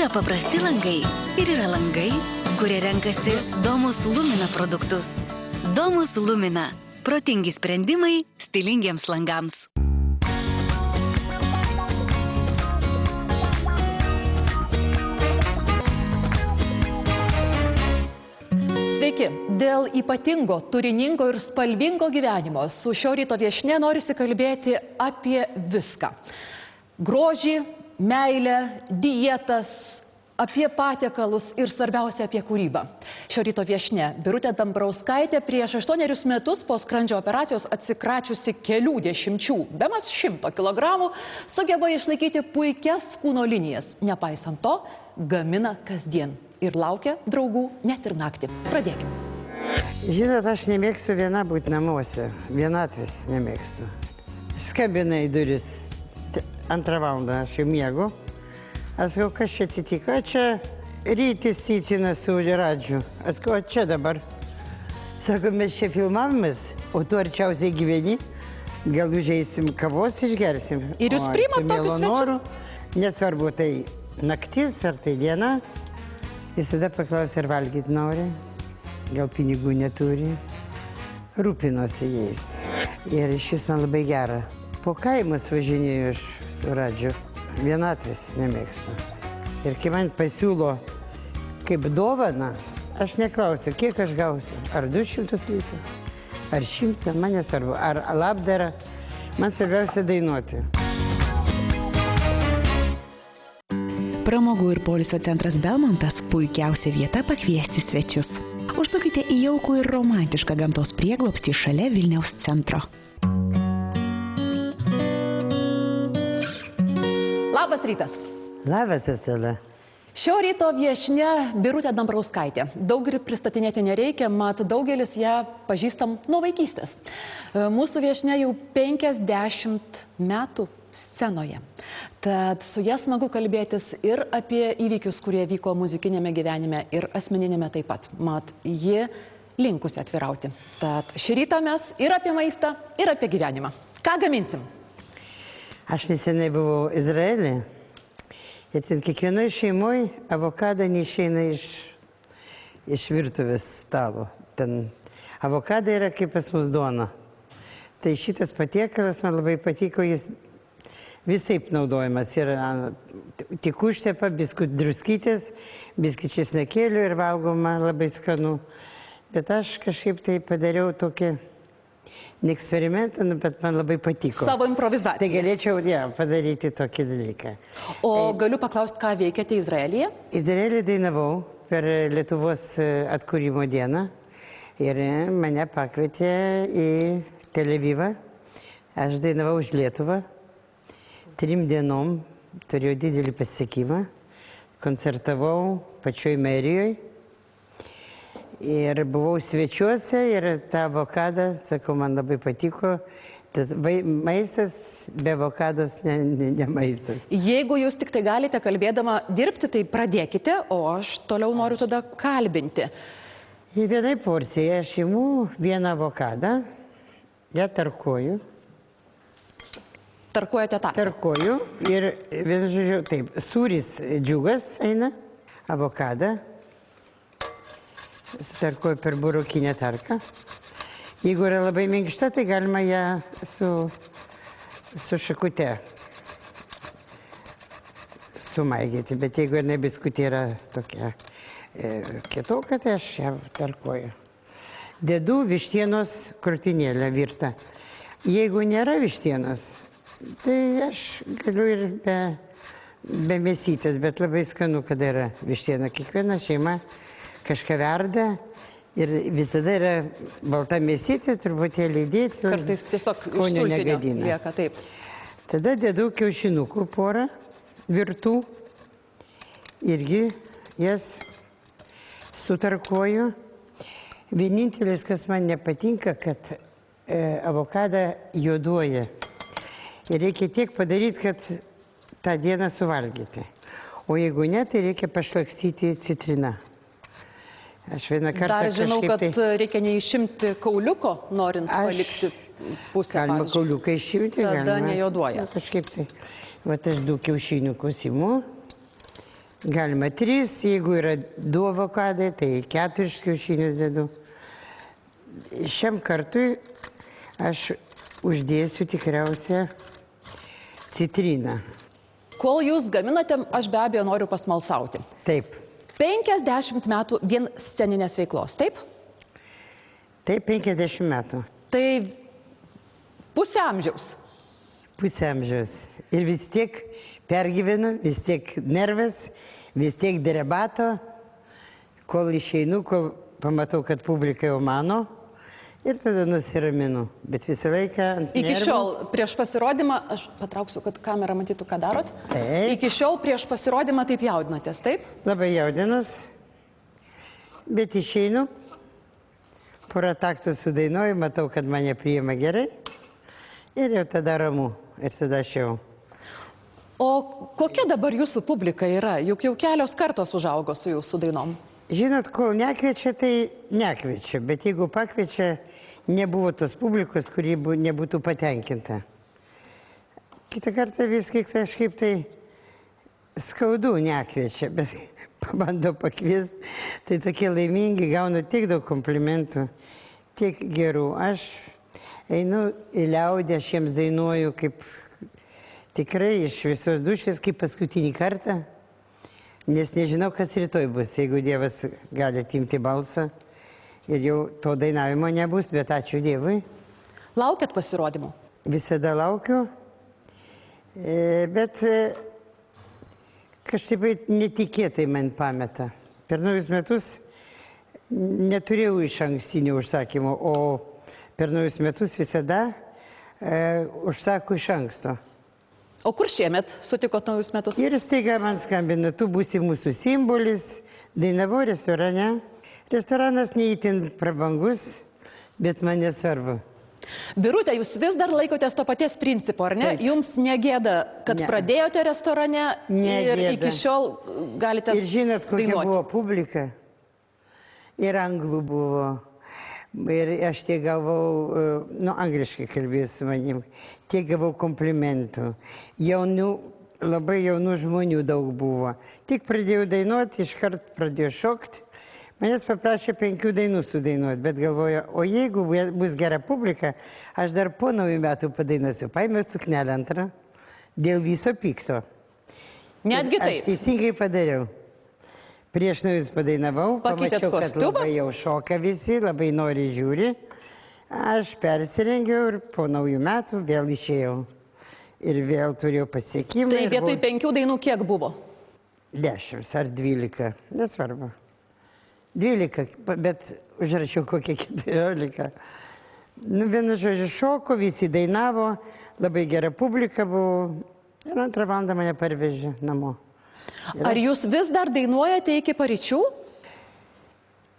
Yra paprasti langai ir yra langai, kurie renkasi Domus Lumina produktus. Domus Lumina. Protingi sprendimai stilingiems langams. Sveiki! Dėl ypatingo, turiningo ir spalvingo gyvenimo su šio ryto viešnia norisi kalbėti apie viską. Grožį, meilę, dietas, apie patiekalus ir svarbiausia apie kūrybą. Šio ryto viešnia Birutė Dambrauskaitė prieš 8 metus po skrandžio operacijos atsikračiusi kelių dešimčių, bemas 100 kilogramų, sugeba išlaikyti puikias kūno linijas. Nepaisant to, gamina kasdien. Ir laukia draugų net ir naktį. Pradėkime. Žinot, aš nemėgstu viena būti namuose. Vienatvės nemėgstu. Skambina į duris. 2 valandą aš jau miegu. Aš sakau, kas čia atsitiko? Čia Rytis Cicinas su Radžiu. Aš sakau, čia dabar. Sako, mes čia filmavomės, o tu arčiausiai gyveni. Gal užeisim kavos išgersim. Ir jūs priimat tokius svečius? Nesvarbu, tai naktis ar tai diena. Visada paklausia, ar valgyti nori, gal pinigų neturi. Rūpinosi jais. Ir iš vis man labai gera. Po kaimus važinėjau aš su Radžiu. Vienatvės nemėgstu. Ir kai man pasiūlo kaip dovana, aš neklausiu, kiek aš gausiu. Ar 200 litų, ar 100, man nesvarbu. Ar labdara, man svarbiausia dainuoti. Pramogų ir poilsio centras Belmontas – puikiausia vieta pakviesti svečius. Užsukite į jaukų ir romantišką gamtos prieglobstį šalia Vilniaus centro. Labas rytas. Labas, Estela. Šio ryto viešnia Birutė Dambrauskaitė. Daug ir pristatinėti nereikia, mat daugelis ją pažįstam nuo vaikystės. Mūsų viešnia jau 50 metų scenoje. Tad su ja smagu kalbėtis ir apie įvykius, kurie vyko muzikinėme gyvenime ir asmeninėme taip pat. Mat, ji linkusi atvirauti. Tad šį rytą mes ir apie maistą, ir apie gyvenimą. Ką gaminsim? Aš nesenai buvau Izraelį. Ir ten kiekvienoje šeimoje avokadą neišeina iš virtuvės stalo. Ten avokada yra kaip pas mus duona. Tai šitas patiekalas man labai patiko, jis visaip naudojamas. Yra tik užtepa, biskut druskytės, biskit česnakėlių ir valgoma labai skanu. Bet aš kažkaip tai padariau tokį eksperimentą, bet man labai patiko. Savo improvizaciją. Tai galėčiau padaryti tokį dalyką. O galiu paklausti, ką veikiate Izraelyje? Izraelį dainavau per Lietuvos atkūrimo dieną ir mane pakvietė į Tel Avivą. Aš dainavau už Lietuvą. 3 dienom turėjau didelį pasisekimą. Koncertavau pačioj merijoje. Ir buvau svečiuose ir tą avokadą, sakau, man labai patiko. Tas maistas be avokados ne maistas. Jeigu jūs tik tai galite kalbėdama dirbti, tai pradėkite, o aš toliau noriu tada kalbinti. Į vienai porcijai aš imu vieną avokadą, ją tarkuoju. Tarkuojate tą? Tarkuoju ir, vienu žodžiu, taip, sūris džiugas eina, avokadą. Sutarkuoju per burokinę tarką. Jeigu yra labai minkšta, tai galima ją su šakute sumaigyti. Bet jeigu biskutė yra tokia kitokia, tai aš ją tarkuoju. Dedu vištienos krūtinėlę virtą. Jeigu nėra vištienos, tai aš galiu ir be mėsytės, bet labai skanu, kada yra vištiena. Kiekviena šeima kažką verda ir visada yra balta mėsytė, truputėlį įdėti. Kartais tiesiog skonio negadina. Lieka, taip. Tada dedu kiaušinukų porą virtų, irgi jas sutarkuoju. Vienintelis, kas man nepatinka, kad avokadą juoduoja. Ir reikia tiek padaryti, kad tą dieną suvalgyti. O jeigu ne, tai reikia pašlakstyti citriną. Aš vieną kartą Dar žinau, kažkaip kad reikia neišimti kauliuko, norint palikti pusę. Galima kauliuką išimti, tada galima. nejuoduoja. Kažkaip tai. Vat aš 2 kiaušiniukus imu, Galima 3, jeigu yra 2 avokadai, tai 4 kiaušinius dedu. Šiam kartui aš uždėsiu tikriausiai citriną. Kol jūs gaminate, aš be abejo noriu pasmalsauti. Taip. 50 metų vien sceninės veiklos, taip? Taip, 50 metų. Tai pusė amžiaus. Pusė amžiaus. Ir vis tiek pergyvenu, vis tiek nervas, vis tiek derebato, kol išeinu, kol pamatau, kad publika jau mano. Ir tada nusiraminu. Bet visą laiką ant nervų. Iki šiol prieš pasirodymą, aš patrauksiu, kad kamera matytų, ką darot. Taip. Iki šiol prieš pasirodymą taip jaudinatės, taip? Labai jaudinus. Bet išeinu. Porą taktų sudainuoju, matau, kad mane priima gerai. Ir jau tada ramu. Ir tada aš jau. O kokia dabar jūsų publika yra? Juk jau kelios kartos užaugo su jūsų dainom. Žinot, kol nekviečia, tai nekviečia. Bet jeigu pakviečia, nebuvo tos publikos, kuri nebūtų patenkinta. Kitą kartą viskai kažkaip tai skaudu nekviečia, bet pabando pakviesti. Tai tokie laimingi, gaunu tiek daug komplimentų, tiek gerų. Aš einu į liaudį, aš jiems dainuoju kaip tikrai iš visos dušės, kaip paskutinį kartą. Nes nežinau, kas rytoj bus, jeigu Dievas gali atimti balsą. Ir jau to dainavimo nebus, bet ačiū Dievui. Laukiat pasirodymų? Visada laukiu. Bet kažkaip netikėtai man pameta. Per naujus metus neturėjau iš ankstinių užsakymų, o per naujus metus visada užsako iš anksto. O kur šiemet sutikot naujus metus? Ir staiga man skambina, tu būsi mūsų simbolis, dainavau restorane. Restoranas neįtin prabangus, bet man nesvarbu. Birutė, jūs vis dar laikotės to paties principo, ar ne? Taip. Jums negėda, kad Ne. pradėjote restorane ir Negėda. iki šiol galite Ir žinot, kokia dainuoti. buvo publika? Ir anglų buvo. Ir aš tiek gavau, angliškai kalbėjau su manim, tiek gavau komplimentų. Labai jaunų žmonių daug buvo. Tik pradėjau dainuoti, iškart pradėjau šokti. Manęs paprašė 5 dainų sudainuoti, bet galvoju, o jeigu bus gera publika, aš dar po naujų metų padainuosiu. Paėmiau suknelę antrą dėl viso pikto. Netgi Aš taip. teisingai padariau. Prieš naujus padainavau, Pakeitėt pamačiau, kad kostiumą? labai jau šoka visi, labai nori žiūri. Aš persirengiau ir po naujų metų vėl išėjau. Ir vėl turėjau pasiekimą. Tai vietoj 5 dainų kiek buvo? 10 ar 12, nesvarbu. 12, bet užrašiau kokie 14. Vienu žodžiu šoko, visi dainavo, labai gera publika buvo. Ir 2 valandą mane parvežė namo. Ar jūs vis dar dainuojate iki paryčių?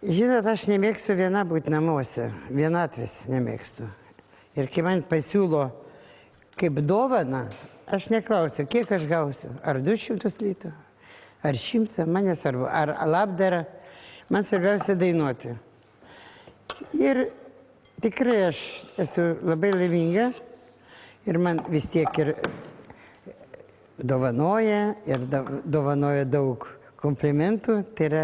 Žinot, aš nemėgstu viena būti namuose, vienatvės nemėgstu. Ir kai man pasiūlo kaip dovana, aš neklausiu, kiek aš gausiu. Ar 200 litų, ar 100, man nesvarbu, ar labdara. Man svarbiausia dainuoti. Ir tikrai aš esu labai laiminga ir man vis tiek ir dovanoja, ir dovanoja daug komplimentų. Tai yra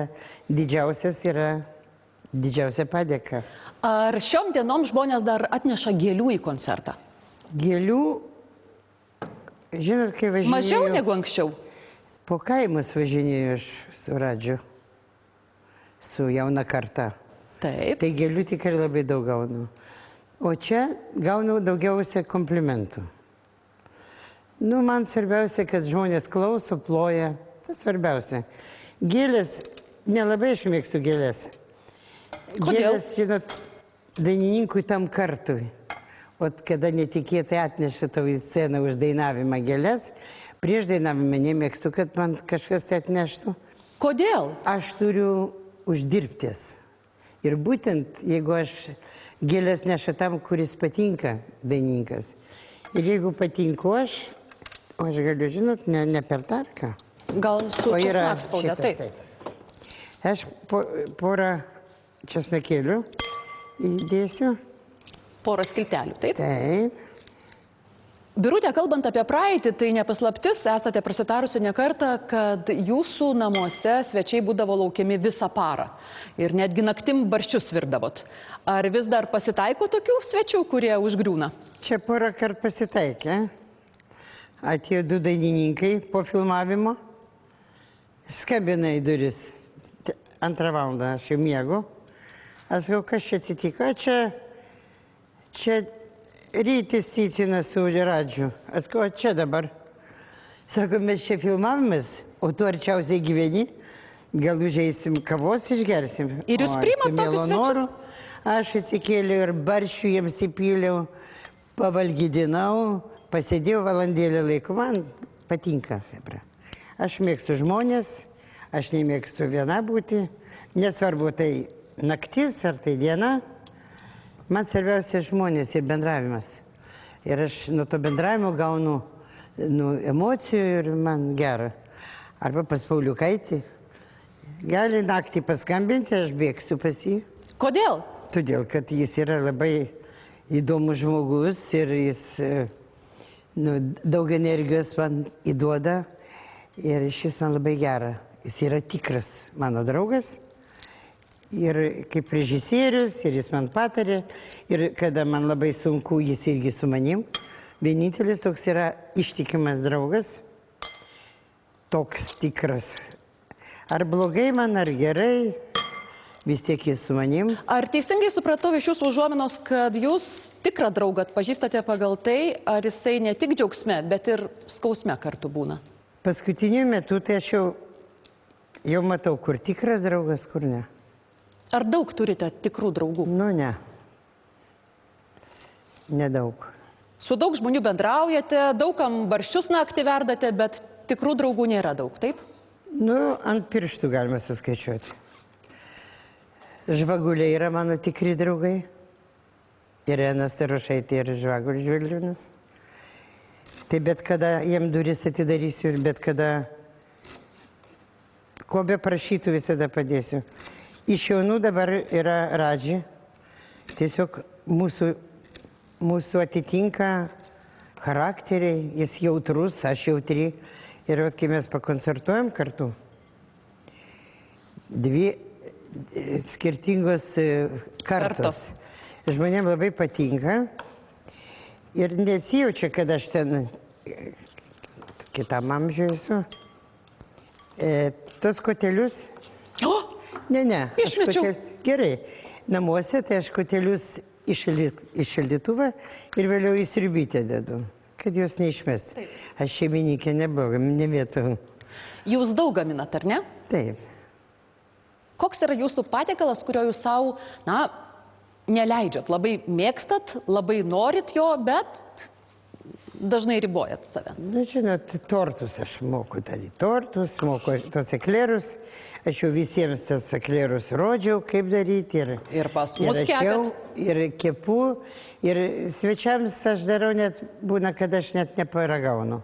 didžiausia padėka. Ar šiom dienom žmonės dar atneša gėlių į koncertą? Gėlių, žinot, kai važinėjau... Mažiau negu anksčiau? Po kaimus važinėjau aš su Radžiu, su jauna karta. Taip. Tai gėlių tikrai labai daug gaunu. O čia gaunu daugiausia komplimentų. Man svarbiausia, kad žmonės klauso, ploja. Tas svarbiausia. Gėlės, nelabai aš mėgstu gėlės. Kodėl? Gėlės, žinot, dainininkui tam kartui. O kada netikėtai atneša tau į sceną už dainavimą gėlės, prieš dainavimą nemėgstu, kad man kažkas tai atneštų. Kodėl? Aš turiu uždirbtis. Ir būtent, jeigu aš gėlės neša tam, kuris patinka dainininkas. Ir jeigu patinku aš galiu, žinot, ne per tarką. Gal su česnakspaude, šitas, taip. Aš porą česnakėlių įdėsiu. Porą skiltelių, taip? Taip. Birutė, kalbant apie praeitį, tai nepaslaptis, esate prasitarusi ne kartą, kad jūsų namuose svečiai būdavo laukiami visą parą ir netgi naktim barščius virdavot. Ar vis dar pasitaiko tokių svečių, kurie užgriūna? Čia porą kartų pasitaikė. Atėjo 2 dainininkai po filmavimo. Skambina į duris. 2 valandą aš jau miegu. Aš sakau, kas čia atsitiko? Čia Rytis Cicinas su Radžiu. Aš sakau, čia dabar. Sako, mes čia filmavomės, o tu arčiausiai gyveni. Gal užeisim kavos išgersim. Ir jūs priimat tokius svečius? Aš atsikėliau ir barščių jiems įpyliau, pavalgydinau, pasėdėjau valandėlę laiko. Man patinka. Hebra. Aš mėgstu žmonės, aš nemėgstu viena būti. Nesvarbu, tai naktis ar tai diena. Man svarbiausia žmonės ir bendravimas. Ir aš nuo to bendravimo gaunu emocijų ir man gera. Arba pas Pauliukaitį. Gali naktį paskambinti, aš bėgsiu pas jį. Kodėl? Todėl, kad jis yra labai įdomus žmogus ir jis daug energijos man įduoda. Ir šis man labai gera. Jis yra tikras mano draugas. Ir kaip režisierius, ir jis man patarė, ir kada man labai sunku, jis irgi su manim. Vienintelis toks yra ištikimas draugas, toks tikras. Ar blogai man, ar gerai, vis tiek jis su manim. Ar teisingai supratau iš jūsų užuominos, kad jūs tikrą draugą atpažįstate pagal tai, ar jisai ne tik džiaugsme, bet ir skausme kartu būna? Paskutiniu metu tai aš jau matau, kur tikras draugas, kur ne. Ar daug turite tikrų draugų? Nu, ne. Nedaug. Su daug žmonių bendraujate, daugam barščius naktį verdate, bet tikrų draugų nėra daug, taip? Nu, ant pirštų galima suskaičiuoti. Žvaguliai yra mano tikri draugai. Irena Starošaitė ir Žvagulių Žvilgiūnas. Tai bet kada jiem duris atidarysiu ir bet kada, ko be prašytų, visada padėsiu. Iš jaunų dabar yra Radži. Tiesiog mūsų atitinka charakteriai, jis jautrus, aš jautri. Ir vat, kai mes pakoncertuojam kartu, 2 skirtingos kartos. Žmonėm labai patinka ir nesijaučia, kad aš ten kitam amžiui esu. Tos kotelius. O! Ne. Išmečiau. Gerai. Namuose tai aš kotelius iš šaldytuvą ir vėliau į sriubytę dedu, kad jos neišmes. Aš šeimininkė nebloga, nemėtau. Jūs daug gaminat, ar ne? Taip. Koks yra jūsų patiekalas, kurio jūs savo, neleidžiat? Labai mėgstat, labai norit jo, bet dažnai ribojat save. Nu, žinot, tortus aš moku daryti. Tortus, moku tos eklerus. Aš jau visiems tos eklerus rodžiau, kaip daryti. Ir pas mus kepat. Ir kepu. Ir svečiams aš darau net, būna, kad aš net neparagaunu.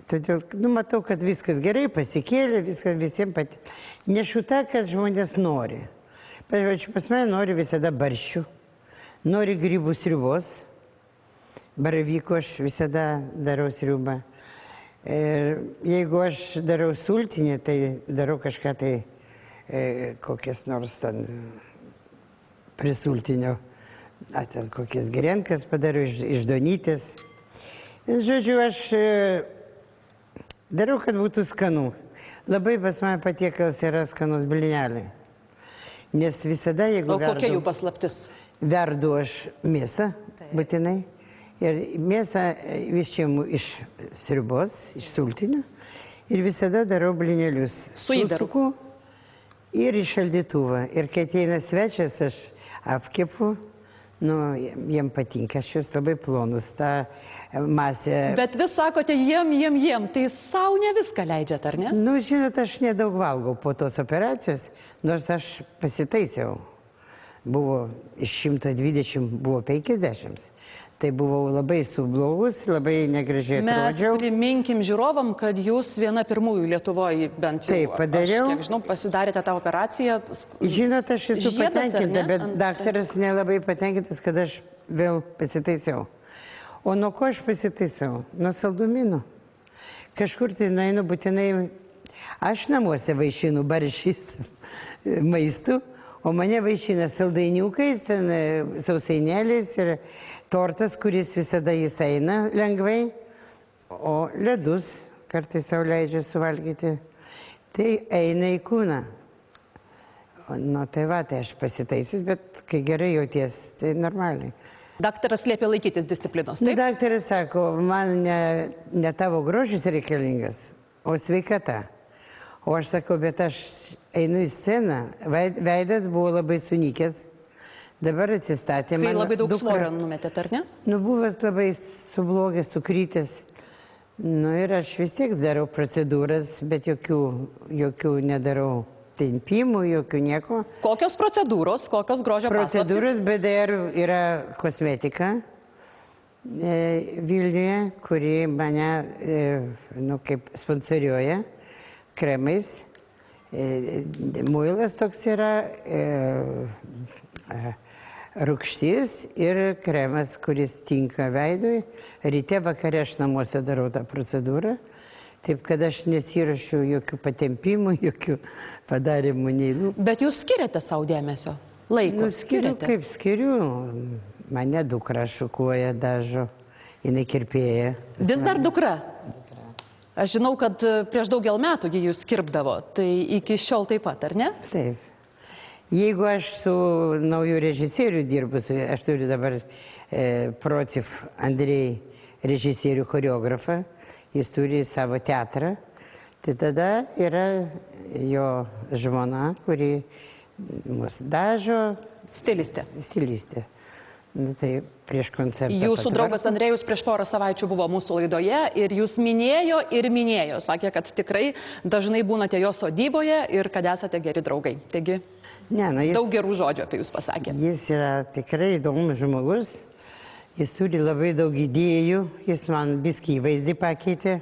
Todėl, matau, kad viskas gerai, pasikėlė, viskas visiems patinka. Nešu tą, kad žmonės nori. Pavyzdžiui, pas mane nori visada barščių, nori grybų sriubos. Baravyko aš visada darau sriubą. Ir jeigu aš darau sultinį, tai darau kažką tai, kokias nors ten prie sultinio, ten kokias grenkas padariau iš donytės. Žodžiu, aš darau, kad būtų skanu. Labai pas mane patiekalas yra skanus blyneliai. Nes visada, jeigu kokia jų paslaptis? Verdu aš mėsą, būtinai. Ir mėsą išėmu iš sriubos, iš sultinio. Ir visada darau blynelius. Su įdaru. Ir iš šaldytuvą. Ir kai ateina svečias, aš apkepu. Jiem patinka, aš juos labai plonus, tą masę. Bet vis sakote jiem. Tai savo ne viską leidžiat, ar ne? Nu, žinot, aš nedaug valgau po tos operacijos, nors aš pasitaisiau. Buvo iš 120, buvo 50. Tai buvau labai sublogus, labai negražiai atrodžiau. Mes priminkim žiūrovam, kad jūs viena pirmųjų Lietuvoje bent jau. Taip, padariau. Aš, kiek žinau, pasidarėte tą operaciją. Žinot, aš esu Žiedas, patenkinta, bet ant daktaras nelabai patenkintas, kad aš vėl pasitaisiau. O nuo ko aš pasitaisau? Nuo saldumynų. Kažkur tai nueinu būtinai, aš namuose vaišinu baršys maistu, o mane vaišina saldainiukais, sausainėliais ir tortas, kuris visada jis eina lengvai, o ledus kartais sau leidžiu suvalgyti. Tai eina į kūną. Nu, tai va, tai aš pasitaisius, bet kai gerai jauties, tai normaliai. Daktaras liepia laikytis disciplinos, Nu, taip? daktaras sako, man ne tavo grožis reikalingas, o sveikata. O aš sakau, bet aš einu į sceną, veidas buvo labai sunykęs, dabar atsistatė. Kai mano labai daug dukra. svorio numetėt, ar ne? Nu, buvęs labai sublogęs, sukrytęs. Nu, ir aš vis tiek darau procedūras, bet jokių nedarau tempimų, jokių nieko. Kokios procedūros, kokios grožio Procedūros, bet dar yra kosmetika Vilniuje, kuri mane, nu, kaip sponsoriuoja kremais. Muilas toks yra, rūgštis ir kremas, kuris tinka veidui. Ryte vakare aš namuose darau tą procedūrą. Taip, kad aš nesirašiu jokių patempimų, jokių padarimų nei lūpų. Bet jūs skiriate savo dėmesio? Laiko Nu, skiriu, skiriate? kaip skiriu. Mane dukra šukuoja, dažo, jinai kirpėja. Vis dar dukra? Aš žinau, kad prieš daugel metų jį jūs kirpdavo, tai iki šiol taip pat, ar ne? Taip. Jeigu aš su nauju režisieriu dirbu, aš turiu dabar Procif Andrei režisierių choreografą, jis turi savo teatrą, tai tada yra jo žmona, kuri mus dažo, Stilistė. stilistė. Nu, tai prieš koncertą. Jūsų draugas Andrėjus prieš porą savaičių buvo mūsų laidoje ir jūs minėjo, sakė, kad tikrai dažnai būnate jo sodyboje ir kad esate geri draugai. Taigi, Ne, nu, daug gerų žodžių apie jūs pasakė. Jis yra tikrai įdomus žmogus, jis turi labai daug idėjų, jis man biskį įvaizdį pakeitė.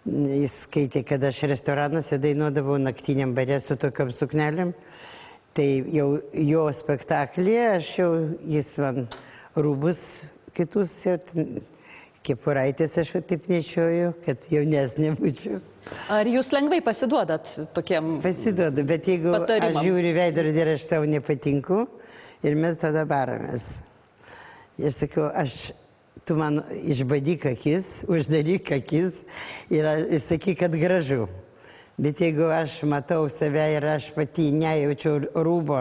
Jis skaitė, kad aš restoranuose dainuodavau naktiniam bare su tokiam suknelėm. Tai jau jo spektaklyje jis man rūbus kitus, kepuraitės aš taip nešioju, kad jaunesnė būčiau. Ar jūs lengvai pasiduodat tokiem? Pasiduodu, bet jeigu Patarimam. aš žiūriu veidrodį ir aš savo nepatinku, ir mes tada baramės. Ir sakau, tu man išbadyk akis, uždaryk akis ir sakyk, kad gražu. Bet jeigu aš matau save ir aš pati nejaučiau rūbo,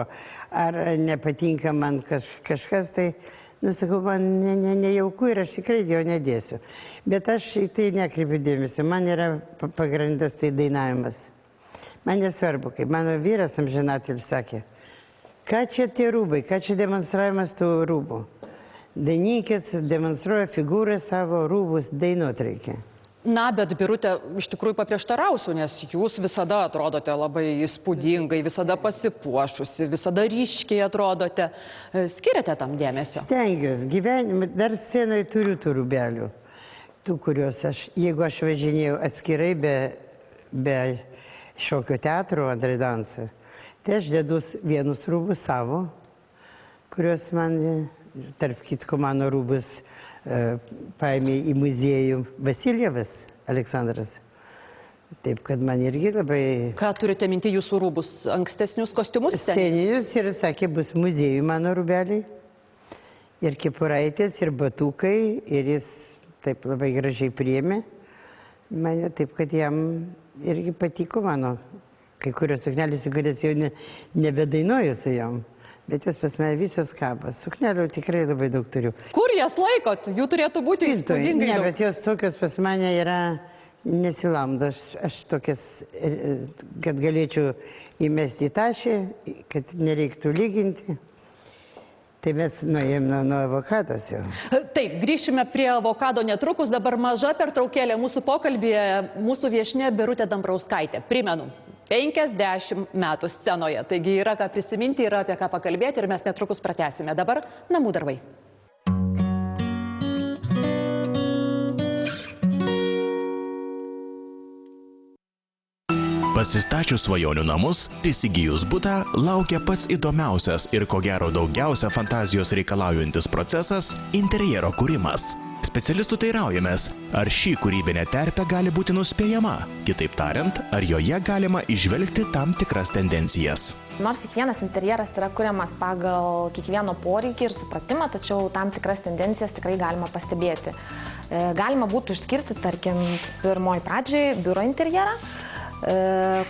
ar nepatinka man kažkas, tai, nu, sakau, man nejauku ir aš tikrai jo nedėsiu. Bet aš į tai nekreipiu dėmesio, man yra pagrindas tai dainavimas. Man nesvarbu, kaip mano vyras amžinatelis sakė, ką čia tie rūbai, ką čia demonstravimas tų rūbų. Dainininkės demonstruoja figūrą savo rūbus, dainuot reikia. Na, bet Birutė, iš tikrųjų paprieštarausiu, nes jūs visada atrodote labai įspūdingai, visada pasipuošusi, visada ryškiai atrodote. Skiriate tam dėmesio? Stengiuosi, gyvenime, dar scenoje turiu tų rūbelių. Tų, kuriuos jeigu aš važinėjau atskirai be šokio teatro Andrei Dansą, tai aš dedu vienus rūbus savo, kuriuos man, tarp kitko, mano rūbus paėmė į muziejų Vasiljevas Aleksandras. Taip, kad man irgi labai... Ką turite minti jūsų rūbus? Ankstesnius kostiumus? Sceninius ir sakė, bus muziejų mano rūbeliai. Ir kepuraitės, ir batukai. Ir jis taip labai gražiai priėmė mane, taip, kad jam irgi patiko mano kai kurios suknelės, kurias jau nebedainuoju su jom. Bet jos pas mane visos kabo. Suknelių tikrai labai daug turiu. Kur jas laikot? Jų turėtų būti įspūdingai Ne, daug. bet jos tokios pas mane yra nesilamdo. Aš tokias, kad galėčiau įmesti į tašį, kad nereiktų lyginti. Tai mes nuėjom nuo avokados jau. Taip, grįšime prie avokado netrukus. Dabar maža pertraukėlė mūsų pokalbėje. Mūsų viešnia Birutė Dambrauskaitė. Primenu, 50 metų scenoje. Taigi yra ką prisiminti, yra apie ką pakalbėti ir mes netrukus pratęsime. Dabar namų darbai. Pasistačius svajonių namus, įsigijus butą, laukia pats įdomiausias ir ko gero daugiausia fantazijos reikalaujantis procesas – interjero kūrimas. Specialistų teiraujamės, ar ši kūrybinė terpė gali būti nuspėjama, kitaip tariant, ar joje galima įžvelgti tam tikras tendencijas. Nors kiekvienas interjeras yra kuriamas pagal kiekvieno poreikį ir supratimą, tačiau tam tikras tendencijas tikrai galima pastebėti. Galima būtų išskirti, tarkim, pirmoji pradžiai biuro interjerą,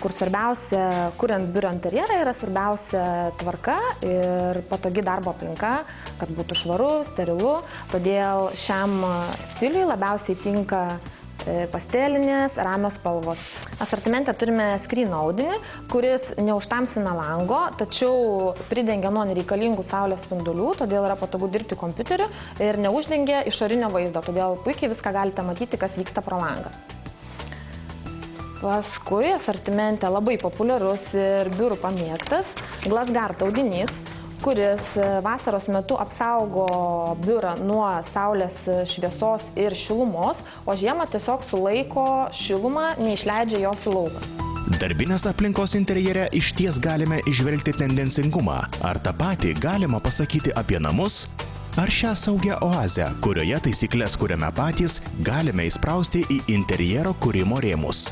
kur svarbiausia, kuriant biuro interjerą, yra svarbiausia tvarka ir patogi darbo aplinka, kad būtų švaru, sterilu. Todėl šiam stiliui labiausiai tinka pastelinės, ramios spalvos. Asortimente turime skryno audinį, kuris neužtamsina lango, tačiau pridengia nuo nereikalingų saulės spindulių, todėl yra patogu dirbti kompiuteriu ir neuždengia išorinio vaizdo, todėl puikiai viską galite matyti, kas vyksta pro langą. Paskui asortimente labai populiarus ir biurų pamėgtas Glasgard audinys, kuris vasaros metu apsaugo biurą nuo saulės šviesos ir šilumos, o žiemą tiesiog sulaiko šilumą, neišleidžia jos į lauką. Darbinės aplinkos interjere išties galime įžvelgti tendencingumą. Ar tą patį galima pasakyti apie namus? Ar šią saugią oazę, kurioje taisyklės kuriame patys, galime įsprausti į interjero kūrimo rėmus?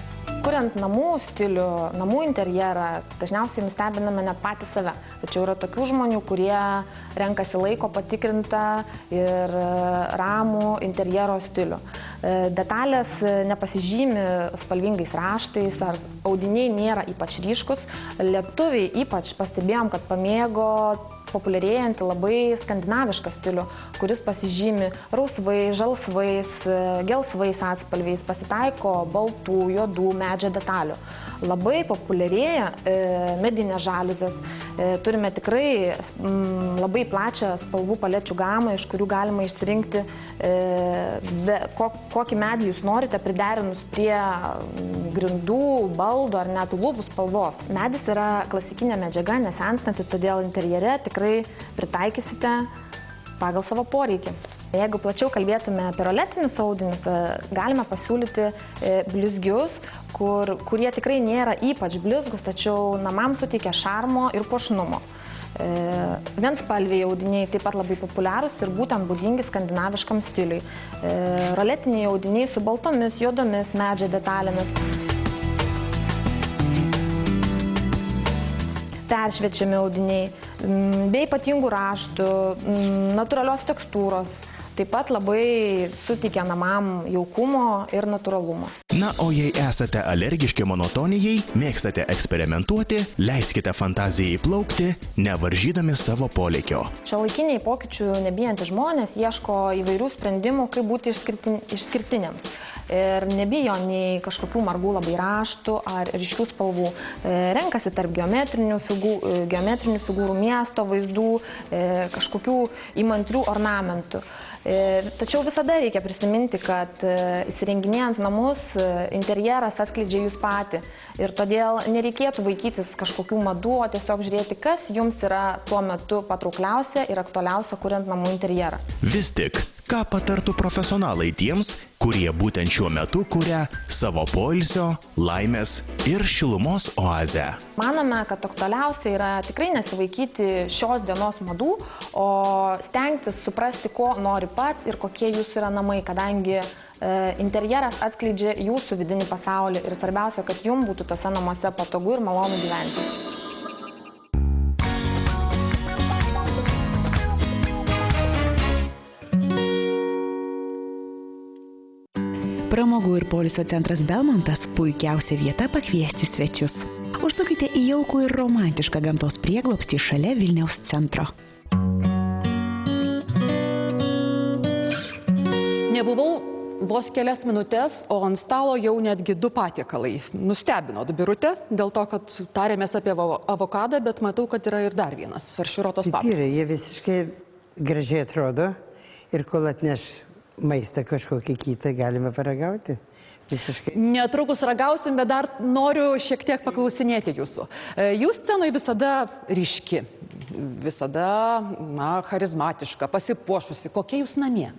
Kuriant namų stilių, namų interjerą, dažniausiai nustebiname net patys save. Tačiau yra tokių žmonių, kurie renkasi laiko patikrintą ir ramų interjero stilių. Detalės nepasižymi spalvingais raštais, ar audiniai nėra ypač ryškus. Lietuviai ypač pastebėjom, kad pamėgo populiarėjantį labai skandinavišką stilių, kuris pasižymi rausvais, žalsvais, gelsvais atspalviais, pasitaiko baltų, juodų, medžio detalių. Labai populiarėja medinės žaliuzės. Turime tikrai labai plačią spalvų palečių gamą, iš kurių galima išsirinkti kokį medį jūs norite, priderinus prie grindų, baldų ar net lubų spalvos. Medis yra klasikinė medžiaga, nesenstanti, todėl interjere tikrai pritaikysite pagal savo poreikį. Jeigu plačiau kalbėtume apie roletinius audinius, galime pasiūlyti blizgius, kurie tikrai nėra ypač blizgus, tačiau namams suteikia šarmo ir puošnumo. Vienspalviai audiniai taip pat labai populiarūs ir būtent būdingi skandinaviškam stiliui. Roletiniai audiniai su baltomis, juodomis medžio detalėmis. Peršviečiami audiniai, be ypatingų raštų, natūralios tekstūros. Taip pat labai suteikia namam jaukumo ir natūralumo. Na, o jei esate alergiški monotonijai, mėgstate eksperimentuoti, leiskite fantazijai plaukti, nevaržydami savo polėkio. Šiuolaikiniai pokyčių nebijantys žmonės ieško įvairių sprendimų, kaip būti išskirtiniams. Ir nebijo nei kažkokių margų labai raštų ar ryškių spalvų. Renkasi tarp geometrinių figūrų, miesto vaizdų, kažkokių įmantrių ornamentų. Tačiau visada reikia prisiminti, kad įsirenginėjant namus, interjeras atskleidžia jūs patį. Ir todėl nereikėtų vaikytis kažkokių madų, o tiesiog žiūrėti, kas jums yra tuo metu patraukliausia ir aktualiausia, kuriant namų interjerą. Vis tik, ką patartų profesionalai tiems, kurie būtent šiuo metu kuria savo poilsio, laimės ir šilumos oazę? Manome, kad aktualiausia yra tikrai nesivaikyti šios dienos madų, o stengtis suprasti, ko nori pats ir kokie jūsų yra namai, kadangi interjeras atskleidžia jūsų vidinį pasaulį ir svarbiausia, kad jums būtų tose namuose patogu ir malonu gyventi. Pramogų ir poilsio centras Belmontas – puikiausia vieta pakviesti svečius. Užsukite į jaukų ir romantišką gamtos prieglobstį šalia Vilniaus centro. Nebuvau vos kelias minutės, o ant stalo jau netgi 2 patiekalai. Nustebinot, Birute, dėl to, kad tarėmės apie avokadą, bet matau, kad yra ir dar vienas – farširuotos paprikos. Jie visiškai gražiai atrodo ir kol atneš maistą kažkokį kitą galime paragauti. Visiškai. Netrukus ragausim, bet dar noriu šiek tiek paklausinėti jūsų. Jūs scenoje visada ryški, visada charizmatiška, pasipuošusi. Kokie jūs namie?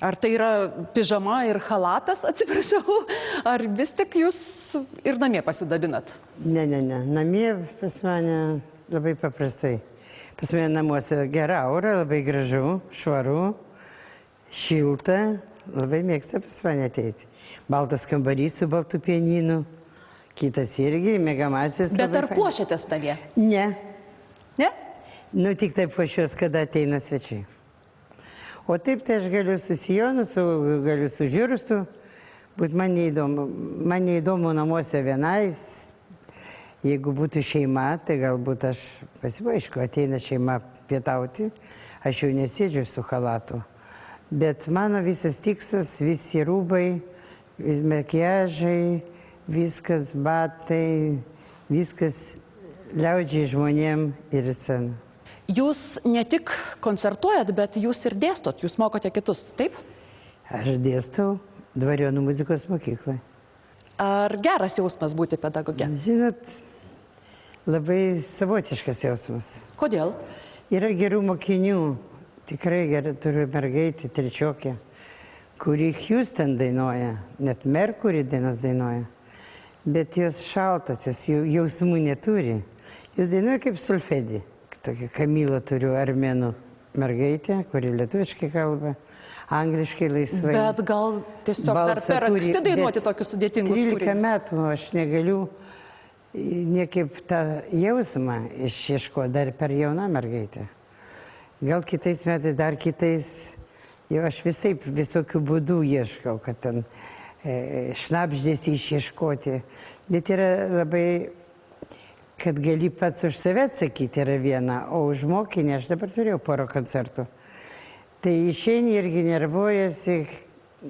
Ar tai yra pižama ir halatas, atsiprašau, ar vis tik jūs ir namie pasidabinat? Ne. Namie pas mane labai paprastai. Pas mane namuose gera aura, labai gražu, švaru, šilta, labai mėgsta pas mane ateiti. Baltas kambarys su baltu pianinu, kitas irgi, mėgamasis. Bet ar puošiatės namie? Ne. Ne? Nu, tik taip puošiuos, kada ateina svečiai. O taip tai aš galiu su sijonu, galiu su žiūrustu, būt man neįdomu namuose vienais. Jeigu būtų šeima, tai galbūt aš pasivaišku, ateina šeima pietauti, aš jau nesėdžiu su halatu. Bet mano visas tikslas, visi rūbai, makiažai, viskas, batai, viskas liaudžiai žmonėm ir sena. Jūs ne tik koncertuojat, bet jūs ir dėstot, jūs mokote kitus, taip? Aš dėstau Dvarionų muzikos mokyklai. Ar geras jausmas būti pedagoge? Žinot, labai savotiškas jausmas. Kodėl? Yra gerų mokinių, tikrai gerai turiu mergaitį, trečiokę, kuri Houston dainuoja, net Mercury dainas dainuoja, bet jos šaltos, jos jausmų neturi. Jos dainuoja kaip solfedį. Tokia Kamilą turiu armėnų mergaitę, kuri lietuviškai kalba, angliškai laisvai. Bet gal tiesiog per anksti dainuoti tokius sudėtingus kūrinius? 13 metų aš negaliu niekaip tą jausmą išieško dar per jauną mergaitę. Gal kitais metais, dar kitais, jau aš visokių būdų ieškau, kad ten šnabždėsi išieškoti. Bet yra labai, kad gali pats už save atsakyti yra viena, o už mokinį aš dabar turėjau porą koncertų. Tai išeini irgi nervuojasi,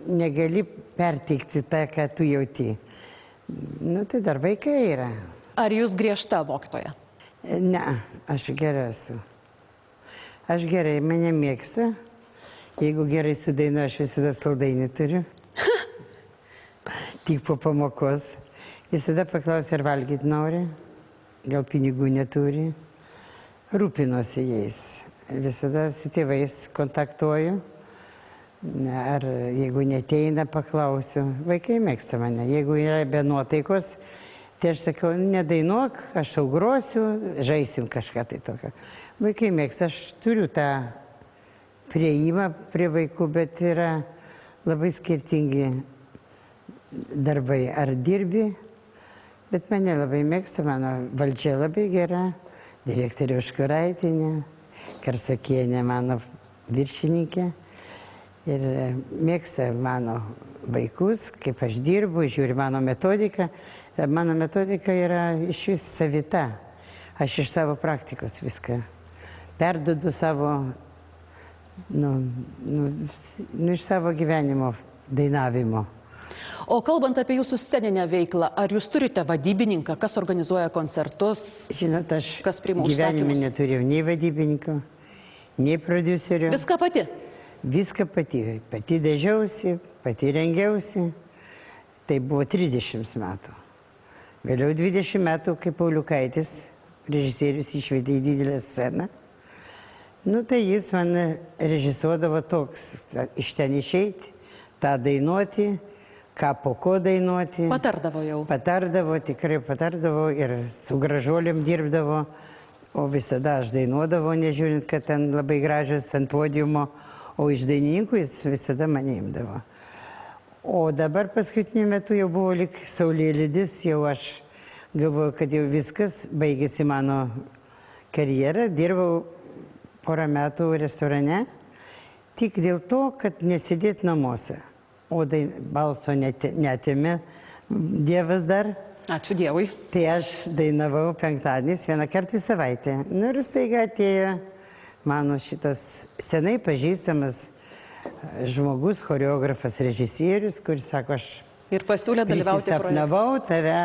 negali perteikti tą, ką tu jauti. Nu, tai dar vaikai yra. Ar jūs griežta mokytoja? Ne, aš gerai esu. Aš gerai, mane mėgsta. Jeigu gerai sudainu, aš visada saldainį turiu. Tik po pamokos. Visada paklausia, ar valgyti nori. Gal pinigų neturi. Rūpinuosi jais. Visada su tėvais kontaktuoju. Ar jeigu neteina, paklausiu. Vaikai mėgsta mane. Jeigu yra be nuotaikos, tai aš sakau, nedainuok, aš tau grosiu, žaisim kažką tai tokio. Vaikai mėgsta, aš turiu tą prieimą prie vaikų, bet yra labai skirtingi darbai. Ar dirbi? Bet mane labai mėgsta, mano valdžia labai gera, direktorė Užkuraitinė, Karsakienė mano viršininkė. Ir mėgsta mano vaikus, kaip aš dirbu, žiūri mano metodiką. Mano metodika yra iš vis savita. Aš iš savo praktikos viską perduodu savo, iš savo gyvenimo dainavimo. O kalbant apie jūsų sceninę veiklą, ar jūs turite vadybininką, kas organizuoja koncertus? Žinot, aš kas priima užsakymus? Gyvenime neturėjau nei vadybininko, nei prodiuserio. Viską pati? Viską pati. Pati dažiausi, pati rengiausi. Tai buvo 30 metų. Vėliau 20 metų, kai Pauliukaitis, režisierius, išvedė į didelę sceną. Nu, tai jis man režisuodavo toks, iš ten išeiti, tą dainuoti, ką po ko dainuoti. Patardavo jau. Patardavo, tikrai patardavo ir su gražuolėm dirbdavo, o visada aš dainuodavo, nežiūrint, kad ten labai gražios ant podiumo, o iš dainininkų jis visada mane imdavo. O dabar paskutiniu metu jau buvo lik saulėlydis, jau aš galvoju, kad jau viskas, baigėsi mano karjera, dirbau porą metų restorane, tik dėl to, kad nesėdėt namuose. O balso netėmė Dievas dar. Ačiū Dievui. Tai aš dainavau penktadienis vieną kartą į savaitę. Nu ir staiga atėjo mano šitas senai pažįstamas žmogus, choreografas, režisierius, kuris sako, aš ir pasiūlė dalyvauti projekte. Prisisapnavau tave,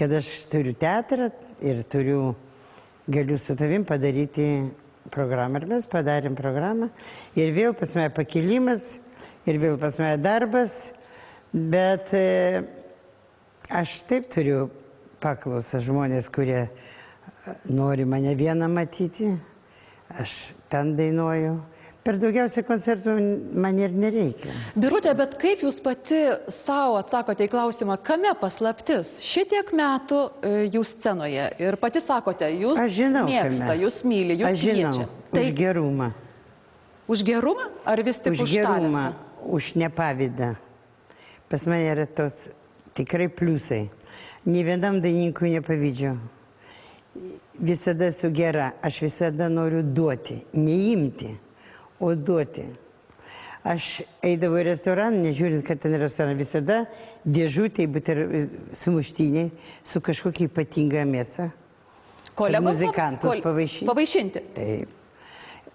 kad aš turiu teatrą ir galiu su tavim padaryti programą. Ir mes padarėm programą. Ir vėl pas mane pakilimas. Ir vėl pas mane darbas, bet aš taip turiu paklausą žmonės, kurie nori mane vieną matyti, aš ten dainuoju. Per daugiausiai koncertų man ir nereikia. Birutė, bet kaip jūs pati savo atsakote į klausimą, kame paslaptis? Šitiek metų jūs scenoje ir pati sakote, jūs mėgsta, kame. Jūs myli, jūs kviečia. Už gerumą. Už gerumą ar vis tik už talentą? už nepavydą. Pas mane yra tos tikrai pliusai. Nė vienam dainininkui nepavydžiu. Visada esu gera, aš visada noriu duoti, neimti, o duoti. Aš eidavau į restoraną, nežiūrint, kad ten restoranas, visada dėžutėj sumuštiniai su kažkokia ypatinga mėsa. Kolegos muzikantus pavaišinti. Pavaišinti. Taip.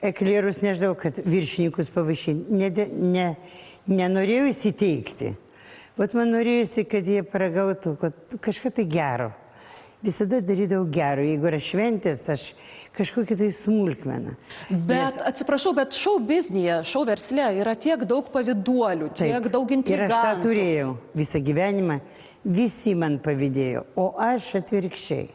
Eklerus nežinau, kad viršininkus pavaišinti. Nenorėjau įsiteikti. Vat man norėjusi, kad jie paragautų kažką tai gero. Visada darydavau gero. Jeigu yra šventės, aš kažkokią tai smulkmeną. Bet, atsiprašau, bet šou biznyje, šou versle yra tiek daug pavyduolių, tiek daug intrigantų. Ir aš tą turėjau visą gyvenimą. Visi man pavydėjo, o aš atvirkščiai.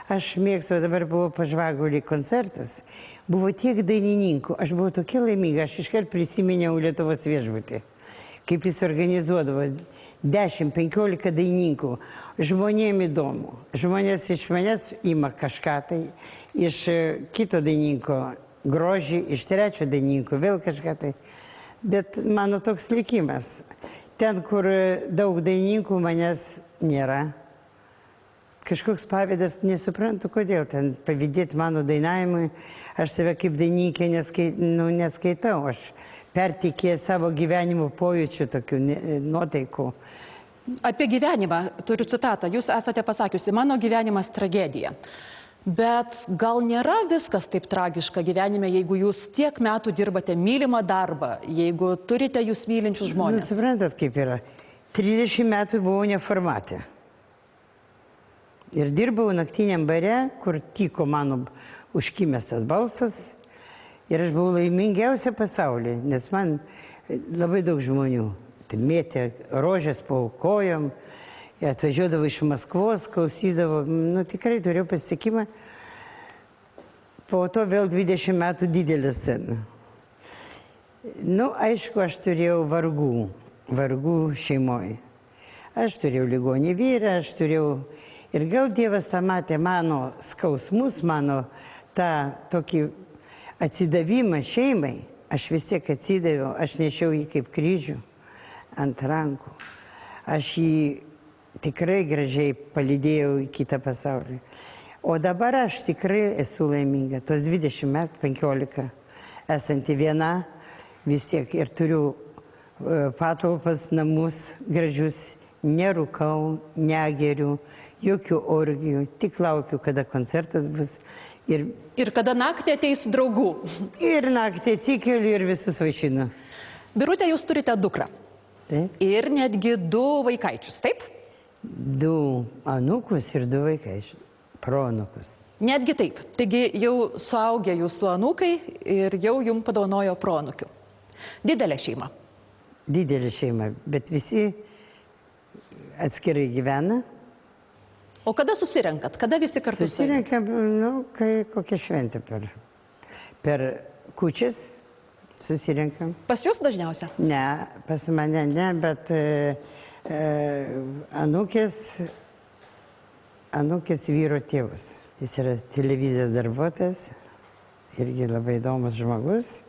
Aš mėgstu, dabar buvo Pažvagulį koncertas, buvo tiek dainininkų, aš buvau tokia laiminga, aš iškart prisiminiau Lietuvos viešbutį, kaip jis organizuodavo 10-15 dainininkų, žmonėm įdomu, žmonės iš manęs ima kažką tai, iš kito dainininko grožį, iš trečio dainininko vėl kažką tai, bet mano toks likimas, ten, kur daug dainininkų manęs nėra, kažkoks pavydas, nesuprantu, kodėl ten pavydėti mano dainavimui. Aš save kaip dainininkė neskaitau. Aš pertikėjau savo gyvenimo pojūčių, tokių nuotaikų. Apie gyvenimą turiu citatą. Jūs esate pasakiusi, mano gyvenimas tragedija. Bet gal nėra viskas taip tragiška gyvenime, jeigu jūs tiek metų dirbate mylimą darbą, jeigu turite jūs mylinčius žmonės? Suprantat, kaip yra. 30 metų buvau neformatė. Ir dirbau naktiniam bare, kur tiko mano užkimęs tas balsas. Ir aš buvau laimingiausia pasaulyje, nes man labai daug žmonių mėtė rožės po kojom, atvažiuodavo iš Maskvos, klausydavo, tikrai turėjau pasisekimą. Po to vėl 20 metų didelė scena. Aišku, aš turėjau vargų šeimoje. Aš turėjau ligonį vyrą, aš turėjau... Ir gal Dievas tą matė mano skausmus, mano tą tokį atsidavimą šeimai. Aš vis tiek atsidaviau, aš nešiau jį kaip kryžių ant rankų. Aš jį tikrai gražiai palydėjau į kitą pasaulį. O dabar aš tikrai esu laiminga. Tos 20 metų, 15, esanti viena, vis tiek ir turiu patalpas, namus gražius. Nerūkau, negeriu, jokių orgijų, tik laukiu, kada koncertas bus. Ir kada naktį ateis draugų. Ir naktį atsikeliu ir visus vaišinu. Birutė, jūs turite dukrą. Taip. Ir netgi 2 vaikaičius, taip? 2 anūkus ir 2 vaikaičius. Proanūkus. Netgi taip. Taigi jau suaugę jūsų anūkai ir jau jums padovanojo proanūkių. Didelė šeima. Didelė šeima, bet visi atskirai gyvena. O kada susirenkat? Kada visi kartu susirenkam? Kai kokia šventė per kūčias susirenkam. Pas jūs dažniausia? Ne, pas mane ne, bet anūkės vyro tėvus. Jis yra televizijos darbuotojas, irgi labai įdomus žmogus.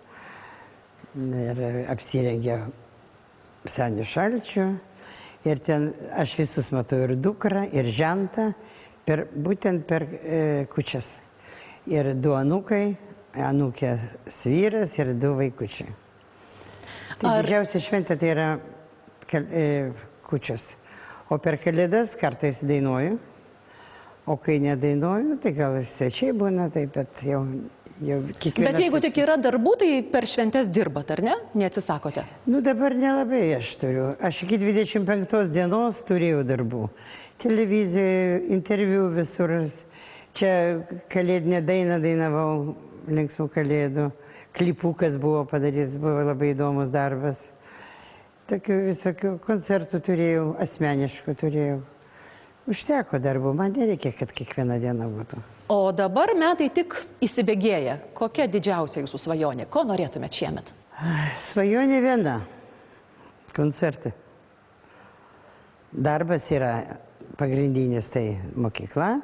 Ir apsirengia senių šalčių. Ir ten aš visus matau, ir dukrą, ir žentą, būtent per kūčias. Ir 2 anūkai, anūkės vyras ir 2 vaikučiai. Tai didžiausia šventė tai yra kūčios. O per Kalėdas kartais dainuoju, o kai nedainuoju, tai gal svečiai būna, taip, bet jau kiekvienas... Bet jeigu tik yra darbų, tai per šventes dirbat, ar ne? Neatsisakote? Dabar nelabai aš turiu. Aš iki 25 dienos turėjau darbų. Televizijoje, interviu visur. Čia kalėdinę dainą dainavau, linksmų kalėdų. Klipukas buvo padarytas, buvo labai įdomus darbas. Tokių visokių koncertų turėjau, asmeniškų turėjau. Užteko darbų, man nereikia, kad kiekvieną dieną būtų. O dabar metai tik įsibėgėja. Kokia didžiausia jūsų svajonė? Ko norėtumėt šiemet? Svajonė viena. Koncertai. Darbas yra pagrindinis, tai mokykla,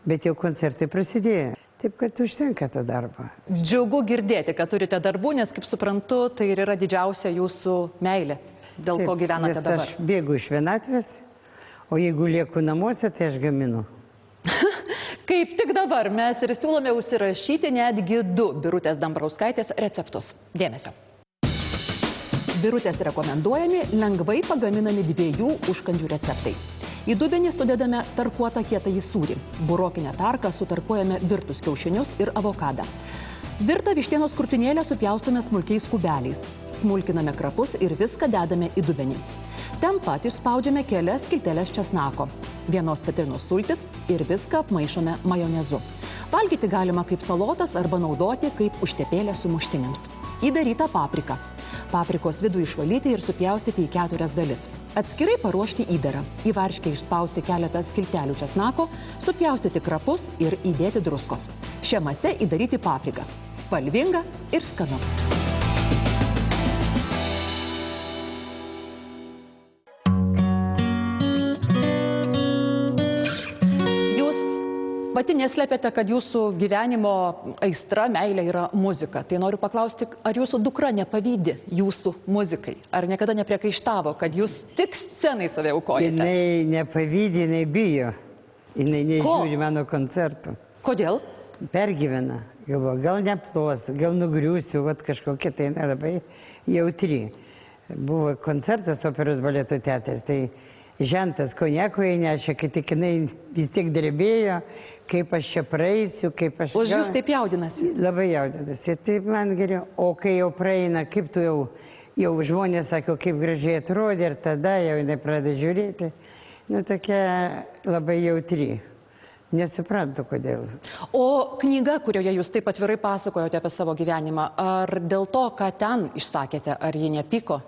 bet jau koncertai prasidėjo. Taip, kad užtenka to darbo. Džiugu girdėti, kad turite darbų, nes, kaip suprantu, tai ir yra didžiausia jūsų meilė, dėl ko gyvenate Nes dabar. aš bėgu iš vienatvės, o jeigu lieku namuose, tai aš gaminu. Kaip tik dabar mes ir siūlome užsirašyti netgi 2 Birutės Dambrauskaitės receptus. Dėmesio. Birutės rekomenduojami lengvai pagaminami 2 užkandžių receptai. Į dubenį sudedame tarkuotą kietąjį sūrį. Burokinę tarką sutarkuojame virtus kiaušinius ir avokadą. Virtą vištienos krūtinėlę supjaustome smulkiais kubeliais. Smulkiname krapus ir viską dedame į dubenį. Ten pat išspaudžiame kelias skilteles česnako, 1 citrinos sultis ir viską apmaišome majonezu. Valgyti galima kaip salotas arba naudoti kaip užtepėlę sumuštiniams. Įdaryta paprika. Paprikos vidų išvalyti ir supjaustyti į 4 dalis. Atskirai paruošti įdarą. Į varškę išspausti keletą skiltelių česnako, supjaustyti krapus ir įdėti druskos. Šią masę įdaryti paprikas. Spalvinga ir skanu. Pati neslėpėte, kad jūsų gyvenimo aistra, meilė yra muzika. Tai noriu paklausti, ar jūsų dukra nepavydi jūsų muzikai? Ar niekada nepriekaištavo, kad jūs tik scenai save aukojate? Jinai nepavydi, jinai bijo. Jinai nežiūri mano koncertų. Kodėl? Pergyvena. Galvoju, gal neplos, gal nugriūsiu, vat kažkokia tai labai jautri. Buvo koncertas operos baleto teatre, tai žentas konjako įnešė, kai tik jinai vis tiek drebėjo, kaip aš čia praeisiu, kaip aš... Už jūs taip jaudinasi? Labai jaudinasi, taip man geriau. O kai jau praeina, kaip tu jau žmonės sako, kaip gražiai atrodė ir tada jau jinai pradeda žiūrėti. Nu, tokia labai jautri. Nesuprantu, kodėl. O knyga, kurioje jūs taip atvirai pasakojote apie savo gyvenimą, ar dėl to, ką ten išsakėte, ar ji nepyko,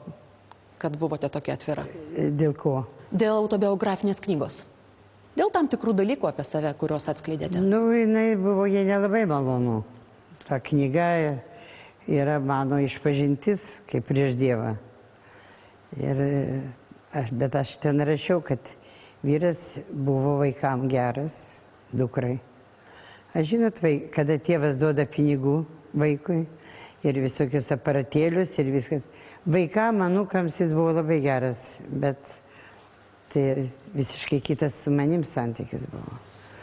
kad buvote tokia atvira? Dėl ko? Dėl autobiografinės knygos. Dėl tam tikrų dalykų apie save, kuriuos atskleidėte. Nu, jinai buvo jai nelabai malonu. Ta knyga yra mano išpažintis, kaip prieš Dievą. Bet aš ten rašiau, kad vyras buvo vaikam geras, dukrai. Aš žinot, kada tėvas duoda pinigų vaikui ir visokius aparatėlius ir viskas. Vaikam, anūkams jis buvo labai geras, bet tai visiškai kitas su manim santykis buvo.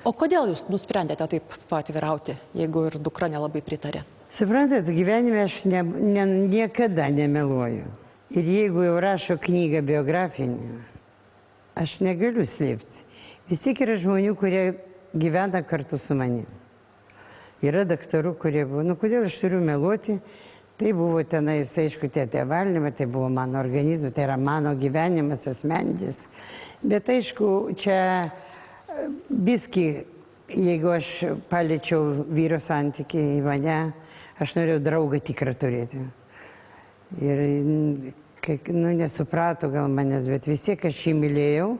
O kodėl jūs nusprendėte taip paatvirauti, jeigu ir dukra nelabai pritarė? Suprantat, gyvenime aš niekada nemeluoju. Ir jeigu jau rašo knygą biografinę, aš negaliu slėpti. Vis tiek yra žmonių, kurie gyvena kartu su manim. Yra daktarų, kurie buvo, nu kodėl aš turiu meluoti? Tai buvo tenais, aišku, tie tėvalinimai, tai buvo mano organizmas, tai yra mano gyvenimas asmeninis. Bet aišku, čia biski, jeigu aš paliečiau vyro santykį į mane, aš norėjau draugą tikrą turėti. Ir, nu, nesuprato gal manęs, bet vis tiek aš jį mylėjau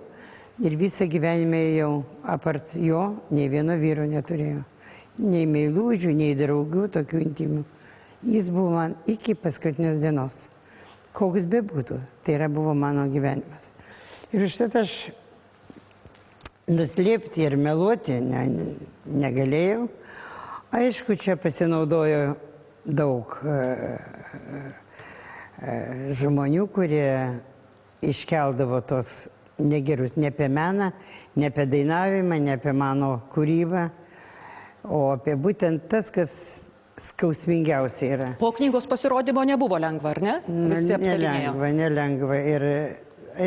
ir visą gyvenimą jau apart jo, nei vieno vyro neturėjau. Nei meilužių, nei draugų, tokių intimių. Jis buvo man iki paskutinės dienos. Koks bebūtų, tai buvo mano gyvenimas. Ir štai aš nuslėpti ir meluoti negalėjau. Aišku, čia pasinaudojo daug žmonių, kurie iškeldavo tos negerus, ne apie meną, ne apie dainavimą, ne apie mano kūrybą, o apie būtent tas, kas skausmingiausia yra. Po knygos pasirodymo nebuvo lengva, ar ne? Visi aptarinėjo. Nelengva. Ir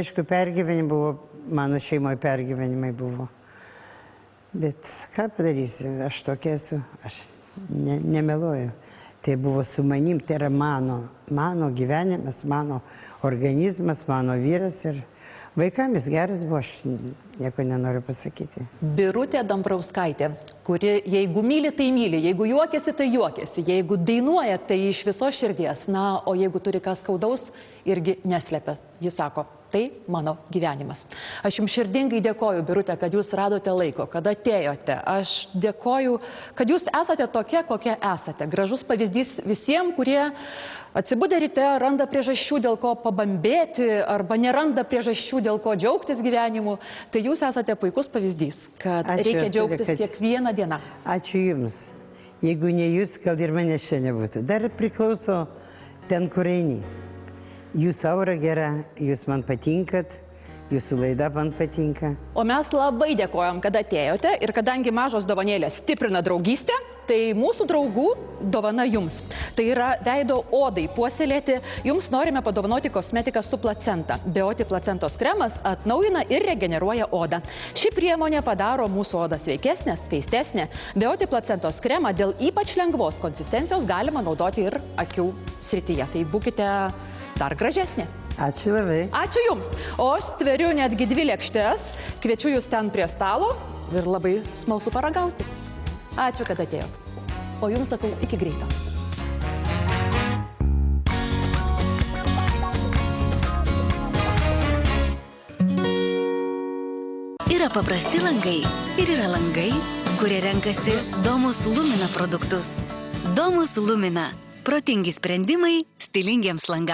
aišku, pergyvenimai buvo, mano šeimoje pergyvenimai buvo. Bet ką padarysi, aš tokia esu, aš nemeluoju. Tai buvo su manim, tai yra mano gyvenimas, mano organizmas, mano vyras ir vaikams geras buvo, aš nieko nenoriu pasakyti. Birutė Dambrauskaitė, kuri jeigu myli, tai myli, jeigu juokiasi, tai juokiasi, jeigu dainuoja, tai iš viso širdies, na, o jeigu turi ką skaudaus, irgi neslepia. Jis sako, tai mano gyvenimas. Aš jums širdingai dėkoju, Birutė, kad jūs radote laiko, kad atėjote. Aš dėkoju, kad jūs esate tokia, kokia esate. Gražus pavyzdys visiems, kurie atsibudę ryte randa priežasčių, dėl ko pabambėti, arba neranda priežasčių, dėl ko džiaugtis gyvenimu. Tai jūs esate puikus pavyzdys, kad reikia džiaugtis kiekvieną dieną. Ačiū Jums. Jeigu ne jūs, gal ir manęs čia nebūtų. Dar priklauso ten, kur eini. Jūsų aura gera, jūs man patinkat, jūsų laida man patinka. O mes labai dėkojom, kad atėjote ir kadangi mažos dovanėlės stiprina draugystę, tai mūsų draugų dovana jums. Tai yra veido odai puoselėti. Jums norime padovanoti kosmetiką su placenta. Beoti placentos kremas atnaujina ir regeneruoja odą. Ši priemonė padaro mūsų odą sveikesnę, skaistesnę. Beoti placentos kremą dėl ypač lengvos konsistencijos galima naudoti ir akių srityje. Tai būkite dar gražesnė. Ačiū labai. Ačiū Jums. O aš stveriu netgi 2 lėkštes. Kviečiu Jūs ten prie stalo ir labai smalsu paragauti. Ačiū, kad atėjot. O Jums sakau, iki greito. Yra paprasti langai ir yra langai, kurie renkasi Domus Lumina produktus. Domus Lumina. Protingi sprendimai stilingiems langams.